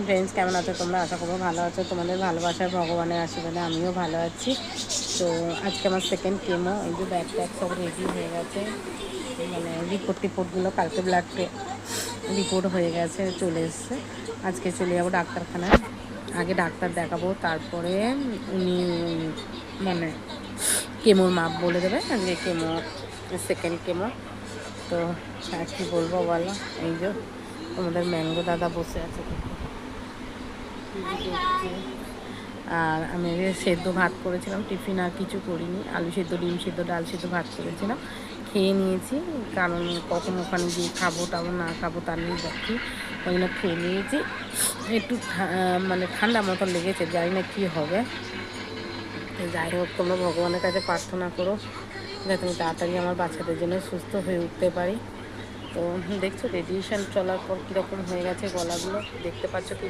Friends, কেমন আছো তোমরা? আশা করবো ভালো আছো। তোমাদের ভালোবাসার ভগবানের আশীর্বাদে আমিও ভালো আছি। তো আজকে আমার সেকেন্ড কেমো, এই যে ব্যাগ ট্যাগ সব রেডি হয়ে গেছে, মানে রিপোর্টগুলো কালকে ব্লাড রিপোর্ট হয়ে গেছে, চলে এসছে। আজকে চলে যাবো ডাক্তারখানায়, আগে ডাক্তার দেখাবো, তারপরে উনি মানে কেমোর মাপ বলে দেবে। আজকে কেমো, সেকেন্ড কেমো। তো আর কী বলবো বলো, এই যে আমাদের ম্যাঙ্গো দাদা বসে আছে আর আমি সেদ্ধ ভাত করেছিলাম, টিফিন আর কিছু করিনি, আলু সেদ্ধ, ডিম সেদ্ধ, ডাল সেদ্ধ, ভাত করেছিলাম, খেয়ে নিয়েছি। কারণ কখন ওখানে গিয়ে খাবো টাবো না খাবো তার নিয়ে দেখি, ওই জন্য খেয়ে নিয়েছি। একটু মানে ঠান্ডা মতন লেগেছে, জানি না কী হবে। যাই হোক, তোমরা ভগবানের কাছে প্রার্থনা করো যাতে আমি তাড়াতাড়ি আমার বাচ্চাদের জন্য সুস্থ হয়ে উঠতে পারি। তো দেখছো রেডিয়েশন চলার পর কীরকম হয়ে গেছে গলাগুলো, দেখতে পাচ্ছ কি?